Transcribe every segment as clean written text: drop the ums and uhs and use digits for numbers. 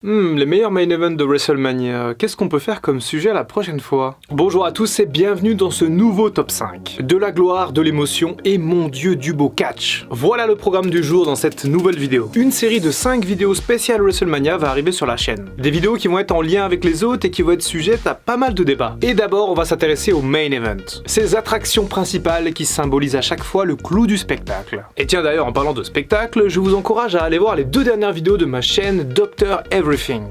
Les meilleurs main events de WrestleMania, qu'est-ce qu'on peut faire comme sujet la prochaine fois? Bonjour à tous et bienvenue dans ce nouveau top 5. De la gloire, de l'émotion et mon dieu du beau catch. Voilà le programme du jour dans cette nouvelle vidéo. Une série de 5 vidéos spéciales WrestleMania va arriver sur la chaîne. Des vidéos qui vont être en lien avec les autres et qui vont être sujettes à pas mal de débats. Et d'abord, on va s'intéresser au main event. Ces attractions principales qui symbolisent à chaque fois le clou du spectacle. Et tiens d'ailleurs, en parlant de spectacle, je vous encourage à aller voir les 2 dernières vidéos de ma chaîne Dr. Everything.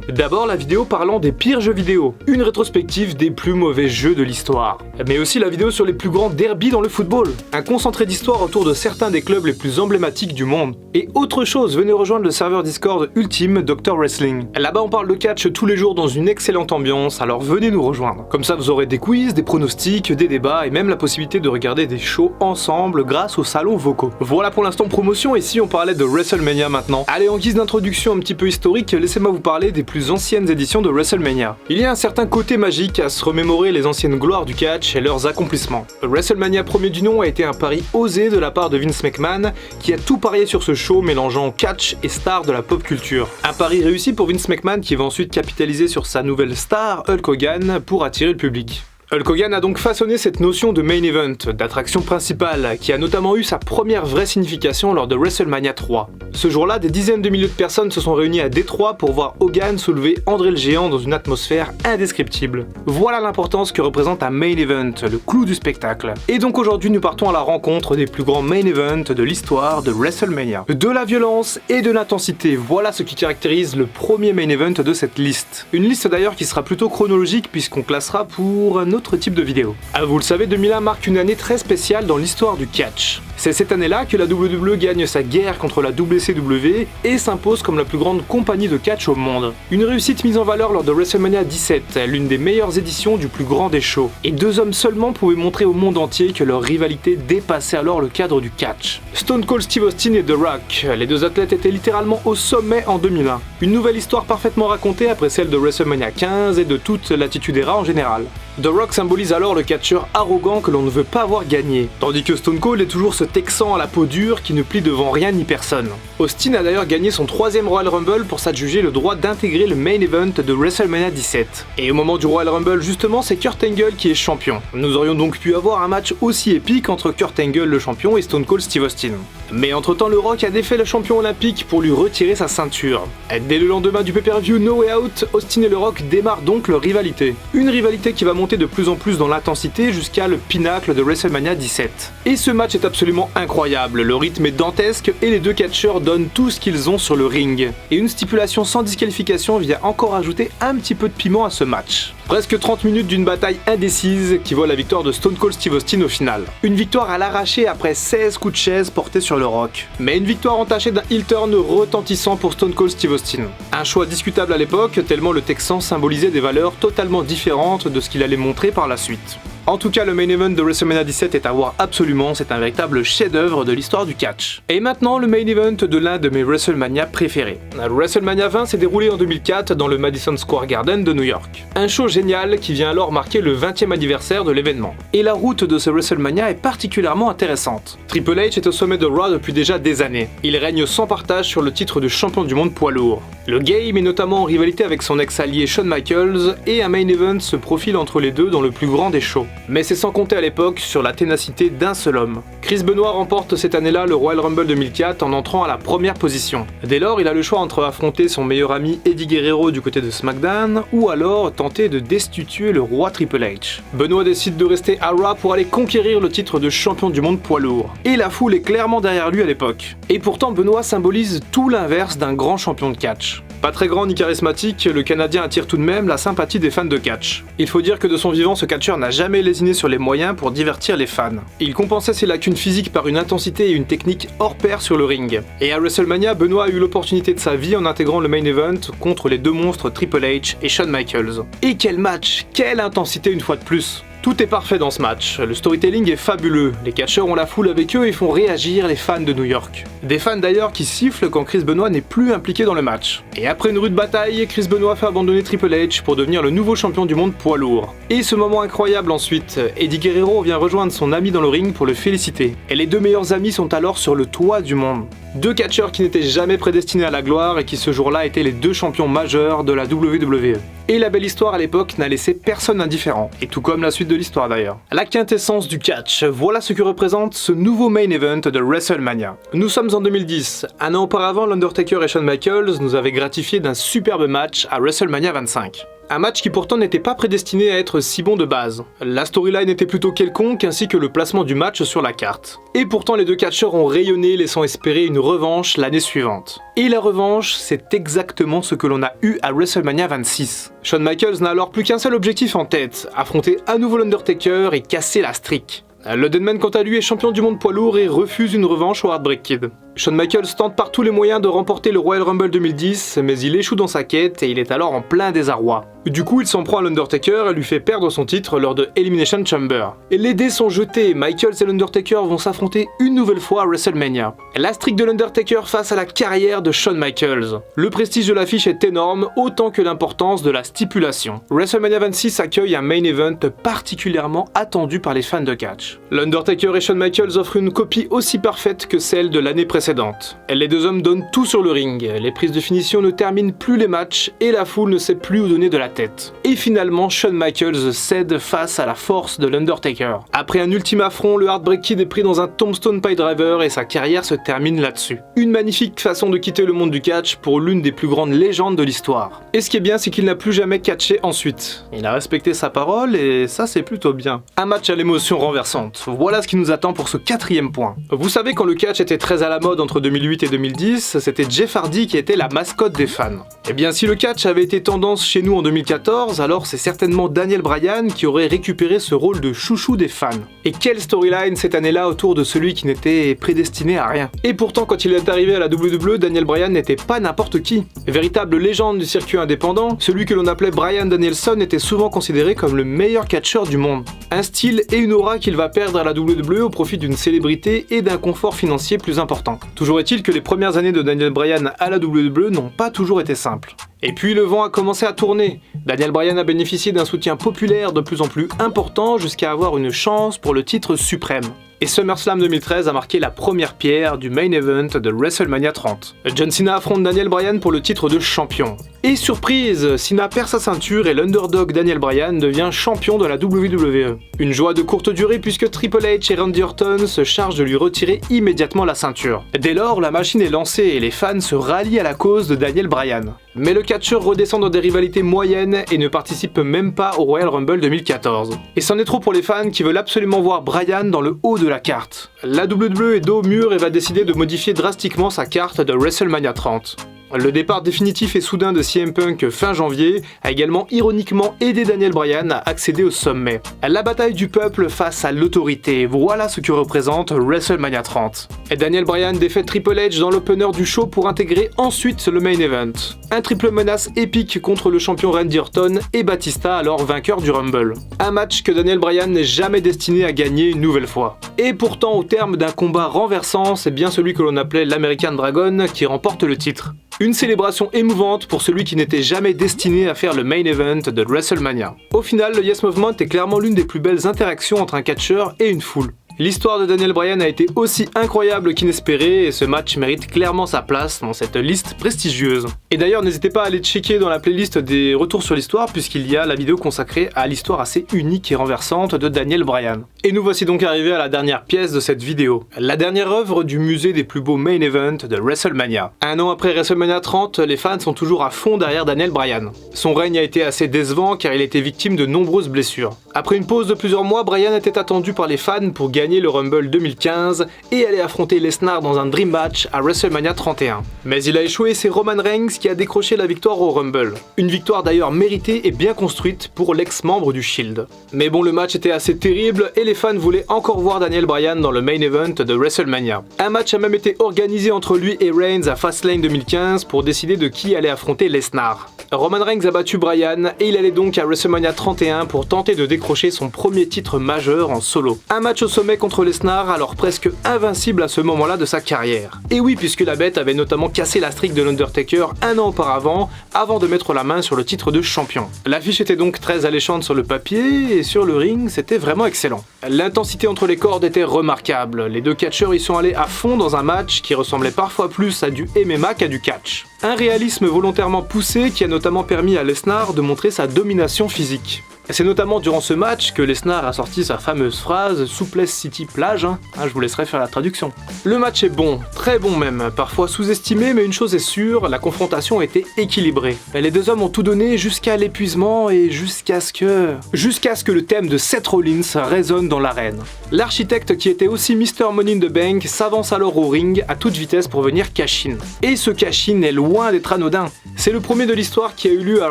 D'abord la vidéo parlant des pires jeux vidéo, une rétrospective des plus mauvais jeux de l'histoire. Mais aussi la vidéo sur les plus grands derbys dans le football, un concentré d'histoire autour de certains des clubs les plus emblématiques du monde. Et autre chose, venez rejoindre le serveur Discord ultime Dr. Wrestling. Là-bas on parle de catch tous les jours dans une excellente ambiance, alors venez nous rejoindre. Comme ça vous aurez des quiz, des pronostics, des débats et même la possibilité de regarder des shows ensemble grâce aux salons vocaux. Voilà pour l'instant promotion, et si on parlait de WrestleMania maintenant. Allez, en guise d'introduction un petit peu historique, laissez-moi vous parler des plus anciennes éditions de WrestleMania. Il y a un certain côté magique à se remémorer les anciennes gloires du catch et leurs accomplissements. WrestleMania premier du nom a été un pari osé de la part de Vince McMahon, qui a tout parié sur ce show mélangeant catch et star de la pop culture. Un pari réussi pour Vince McMahon qui va ensuite capitaliser sur sa nouvelle star, Hulk Hogan, pour attirer le public. Hulk Hogan a donc façonné cette notion de main event, d'attraction principale, qui a notamment eu sa première vraie signification lors de WrestleMania 3. Ce jour-là, des dizaines de milliers de personnes se sont réunies à Détroit pour voir Hogan soulever André le Géant dans une atmosphère indescriptible. Voilà l'importance que représente un main event, le clou du spectacle. Et donc aujourd'hui, nous partons à la rencontre des plus grands main events de l'histoire de WrestleMania. De la violence et de l'intensité, voilà ce qui caractérise le premier main event de cette liste. Une liste d'ailleurs qui sera plutôt chronologique puisqu'on classera pour un autre type de vidéo. Vous le savez, 2001 marque une année très spéciale dans l'histoire du catch. C'est cette année-là que la WWE gagne sa guerre contre la WCW et s'impose comme la plus grande compagnie de catch au monde. Une réussite mise en valeur lors de WrestleMania 17, l'une des meilleures éditions du plus grand des shows. Et 2 hommes seulement pouvaient montrer au monde entier que leur rivalité dépassait alors le cadre du catch. Stone Cold Steve Austin et The Rock, les 2 athlètes étaient littéralement au sommet en 2001. Une nouvelle histoire parfaitement racontée après celle de WrestleMania 15 et de toute l'Attitude Era en général. The Rock symbolise alors le catcheur arrogant que l'on ne veut pas voir gagner, tandis que Stone Cold est toujours ce Texan à la peau dure qui ne plie devant rien ni personne. Austin a d'ailleurs gagné son 3e Royal Rumble pour s'adjuger le droit d'intégrer le main event de WrestleMania 17. Et au moment du Royal Rumble justement, c'est Kurt Angle qui est champion. Nous aurions donc pu avoir un match aussi épique entre Kurt Angle le champion et Stone Cold Steve Austin. Mais entre-temps, le Rock a défait le champion olympique pour lui retirer sa ceinture. Dès le lendemain du pay-per-view No Way Out, Austin et le Rock démarrent donc leur rivalité. Une rivalité qui va monter de plus en plus dans l'intensité jusqu'à le pinacle de WrestleMania 17. Et ce match est absolument incroyable, le rythme est dantesque et les 2 catcheurs donnent tout ce qu'ils ont sur le ring. Et une stipulation sans disqualification vient encore ajouter un petit peu de piment à ce match. Presque 30 minutes d'une bataille indécise qui voit la victoire de Stone Cold Steve Austin au final. Une victoire à l'arraché après 16 coups de chaise portés sur le Rock. Mais une victoire entachée d'un heel turn retentissant pour Stone Cold Steve Austin. Un choix discutable à l'époque, tellement le Texan symbolisait des valeurs totalement différentes de ce qu'il allait montrer par la suite. En tout cas, le main event de WrestleMania 17 est à voir absolument, c'est un véritable chef-d'œuvre de l'histoire du catch. Et maintenant, le main event de l'un de mes WrestleMania préférés. WrestleMania 20 s'est déroulé en 2004 dans le Madison Square Garden de New York. Un show génial qui vient alors marquer le 20e anniversaire de l'événement. Et la route de ce WrestleMania est particulièrement intéressante. Triple H est au sommet de Raw depuis déjà des années. Il règne sans partage sur le titre de champion du monde poids lourd. Le game est notamment en rivalité avec son ex-allié Shawn Michaels et un main event se profile entre les deux dans le plus grand des shows. Mais c'est sans compter à l'époque sur la ténacité d'un seul homme. Chris Benoit remporte cette année-là le Royal Rumble 2004 en entrant à la première position. Dès lors, il a le choix entre affronter son meilleur ami Eddie Guerrero du côté de SmackDown ou alors tenter de destituer le roi Triple H. Benoit décide de rester à Raw pour aller conquérir le titre de champion du monde poids lourd. Et la foule est clairement derrière lui à l'époque. Et pourtant, Benoit symbolise tout l'inverse d'un grand champion de catch. Pas très grand ni charismatique, le Canadien attire tout de même la sympathie des fans de catch. Il faut dire que de son vivant, ce catcheur n'a jamais lésiné sur les moyens pour divertir les fans. Il compensait ses lacunes physiques par une intensité et une technique hors pair sur le ring. Et à WrestleMania, Benoit a eu l'opportunité de sa vie en intégrant le main event contre les 2 monstres Triple H et Shawn Michaels. Et quel match, quelle intensité une fois de plus! Tout est parfait dans ce match, le storytelling est fabuleux, les catcheurs ont la foule avec eux et font réagir les fans de New York. Des fans d'ailleurs qui sifflent quand Chris Benoit n'est plus impliqué dans le match. Et après une rude bataille, Chris Benoit fait abandonner Triple H pour devenir le nouveau champion du monde poids lourd. Et ce moment incroyable ensuite, Eddie Guerrero vient rejoindre son ami dans le ring pour le féliciter. Et les 2 meilleurs amis sont alors sur le toit du monde. Deux catcheurs qui n'étaient jamais prédestinés à la gloire et qui ce jour-là étaient les deux champions majeurs de la WWE. Et la belle histoire à l'époque n'a laissé personne indifférent, et tout comme la suite de l'histoire d'ailleurs. La quintessence du catch, voilà ce que représente ce nouveau main event de WrestleMania. Nous sommes en 2010, un an auparavant l'Undertaker et Shawn Michaels nous avaient gratifié d'un superbe match à WrestleMania 25. Un match qui pourtant n'était pas prédestiné à être si bon de base. La storyline était plutôt quelconque ainsi que le placement du match sur la carte. Et pourtant les deux catcheurs ont rayonné laissant espérer une revanche l'année suivante. Et la revanche, c'est exactement ce que l'on a eu à WrestleMania 26. Shawn Michaels n'a alors plus qu'un seul objectif en tête, affronter à nouveau l'Undertaker et casser la streak. Le Deadman quant à lui est champion du monde poids lourd et refuse une revanche au Heartbreak Kid. Shawn Michaels tente par tous les moyens de remporter le Royal Rumble 2010, mais il échoue dans sa quête et il est alors en plein désarroi. Du coup, il s'en prend à l'Undertaker et lui fait perdre son titre lors de Elimination Chamber. Et les dés sont jetés, Michaels et l'Undertaker vont s'affronter une nouvelle fois à WrestleMania. La streak de l'Undertaker face à la carrière de Shawn Michaels. Le prestige de l'affiche est énorme, autant que l'importance de la stipulation. WrestleMania 26 accueille un main event particulièrement attendu par les fans de catch. L'Undertaker et Shawn Michaels offrent une copie aussi parfaite que celle de l'année précédente. Les deux hommes donnent tout sur le ring, les prises de finition ne terminent plus les matchs et la foule ne sait plus où donner de la tête. Et finalement, Shawn Michaels cède face à la force de l'Undertaker. Après un ultime affront, le Heartbreak Kid est pris dans un Tombstone Piledriver et sa carrière se termine là-dessus. Une magnifique façon de quitter le monde du catch pour l'une des plus grandes légendes de l'histoire. Et ce qui est bien, c'est qu'il n'a plus jamais catché ensuite. Il a respecté sa parole et ça c'est plutôt bien. Un match à l'émotion renversante. Voilà ce qui nous attend pour ce 4e point. Vous savez, quand le catch était très à la mode entre 2008 et 2010, c'était Jeff Hardy qui était la mascotte des fans. Et bien si le catch avait été tendance chez nous en 2014, alors c'est certainement Daniel Bryan qui aurait récupéré ce rôle de chouchou des fans. Et quelle storyline cette année-là autour de celui qui n'était prédestiné à rien. Et pourtant quand il est arrivé à la WWE, Daniel Bryan n'était pas n'importe qui. Véritable légende du circuit indépendant, celui que l'on appelait Bryan Danielson était souvent considéré comme le meilleur catcheur du monde. Un style et une aura qu'il va perdre à la WWE au profit d'une célébrité et d'un confort financier plus important. Toujours est-il que les premières années de Daniel Bryan à la WWE n'ont pas toujours été simples. Et puis le vent a commencé à tourner. Daniel Bryan a bénéficié d'un soutien populaire de plus en plus important jusqu'à avoir une chance pour le titre suprême. Et SummerSlam 2013 a marqué la première pierre du main event de WrestleMania 30. John Cena affronte Daniel Bryan pour le titre de champion. Et surprise, Cena perd sa ceinture et l'underdog Daniel Bryan devient champion de la WWE. Une joie de courte durée puisque Triple H et Randy Orton se chargent de lui retirer immédiatement la ceinture. Dès lors, la machine est lancée et les fans se rallient à la cause de Daniel Bryan. Mais le catcheur redescend dans des rivalités moyennes et ne participe même pas au Royal Rumble 2014. Et c'en est trop pour les fans qui veulent absolument voir Bryan dans le haut de la carte. La WWE est dos au mur et va décider de modifier drastiquement sa carte de WrestleMania 30. Le départ définitif et soudain de CM Punk fin janvier a également ironiquement aidé Daniel Bryan à accéder au sommet. La bataille du peuple face à l'autorité, voilà ce que représente WrestleMania 30. Et Daniel Bryan défait Triple H dans l'opener du show pour intégrer ensuite le main event. Un triple menace épique contre le champion Randy Orton et Batista, alors vainqueur du Rumble. Un match que Daniel Bryan n'est jamais destiné à gagner une nouvelle fois. Et pourtant au terme d'un combat renversant, c'est bien celui que l'on appelait l'American Dragon qui remporte le titre. Une célébration émouvante pour celui qui n'était jamais destiné à faire le main event de WrestleMania. Au final, le Yes Movement est clairement l'une des plus belles interactions entre un catcheur et une foule. L'histoire de Daniel Bryan a été aussi incroyable qu'inespérée et ce match mérite clairement sa place dans cette liste prestigieuse. Et d'ailleurs, n'hésitez pas à aller checker dans la playlist des retours sur l'histoire puisqu'il y a la vidéo consacrée à l'histoire assez unique et renversante de Daniel Bryan. Et nous voici donc arrivés à la dernière pièce de cette vidéo, la dernière œuvre du musée des plus beaux main events de WrestleMania. Un an après WrestleMania 30, les fans sont toujours à fond derrière Daniel Bryan. Son règne a été assez décevant car il a été victime de nombreuses blessures. Après une pause de plusieurs mois, Bryan était attendu par les fans pour gagner le Rumble 2015 et aller affronter Lesnar dans un Dream Match à WrestleMania 31. Mais il a échoué et c'est Roman Reigns qui a décroché la victoire au Rumble. Une victoire d'ailleurs méritée et bien construite pour l'ex-membre du Shield. Mais bon, le match était assez terrible et les fans voulaient encore voir Daniel Bryan dans le main event de WrestleMania. Un match a même été organisé entre lui et Reigns à Fastlane 2015 pour décider de qui allait affronter Lesnar. Roman Reigns a battu Bryan et il allait donc à WrestleMania 31 pour tenter de décrocher son premier titre majeur en solo. Un match au sommet contre Lesnar, alors presque invincible à ce moment-là de sa carrière. Et oui, puisque la bête avait notamment cassé la streak de l'Undertaker un an auparavant, avant de mettre la main sur le titre de champion. L'affiche était donc très alléchante sur le papier, et sur le ring, c'était vraiment excellent. L'intensité entre les cordes était remarquable, les deux catcheurs y sont allés à fond dans un match qui ressemblait parfois plus à du MMA qu'à du catch. Un réalisme volontairement poussé qui a notamment permis à Lesnar de montrer sa domination physique. C'est notamment durant ce match que Lesnar a sorti sa fameuse phrase « Souplesse City plage », je vous laisserai faire la traduction. Le match est bon, très bon même, parfois sous-estimé, mais une chose est sûre, la confrontation était équilibrée. Les deux hommes ont tout donné jusqu'à l'épuisement et jusqu'à ce que le thème de Seth Rollins résonne dans l'arène. L'architecte qui était aussi Mr. Money in the Bank s'avance alors au ring à toute vitesse pour venir cash-in. Et ce cash-in est loin d'être anodin. C'est le premier de l'histoire qui a eu lieu à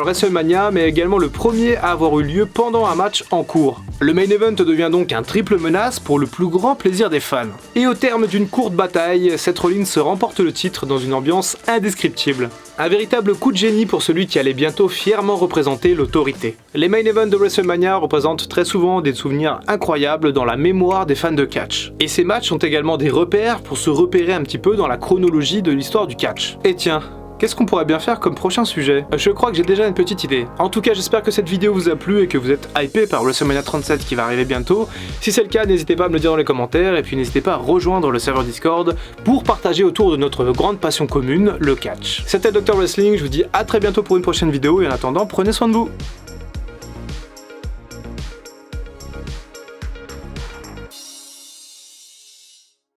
WrestleMania, mais également le premier à avoir eu lieu pendant un match en cours. Le main event devient donc un triple menace pour le plus grand plaisir des fans. Et au terme d'une courte bataille, Seth Rollins remporte le titre dans une ambiance indescriptible. Un véritable coup de génie pour celui qui allait bientôt fièrement représenter l'autorité. Les main events de WrestleMania représentent très souvent des souvenirs incroyables dans la mémoire des fans de catch. Et ces matchs sont également des repères pour se repérer un petit peu dans la chronologie de l'histoire du catch. Et tiens, qu'est-ce qu'on pourrait bien faire comme prochain sujet? Je crois que j'ai déjà une petite idée. En tout cas, j'espère que cette vidéo vous a plu et que vous êtes hypé par WrestleMania 37 qui va arriver bientôt. Si c'est le cas, n'hésitez pas à me le dire dans les commentaires et puis n'hésitez pas à rejoindre le serveur Discord pour partager autour de notre grande passion commune, le catch. C'était Dr Wrestling, je vous dis à très bientôt pour une prochaine vidéo et en attendant, prenez soin de vous.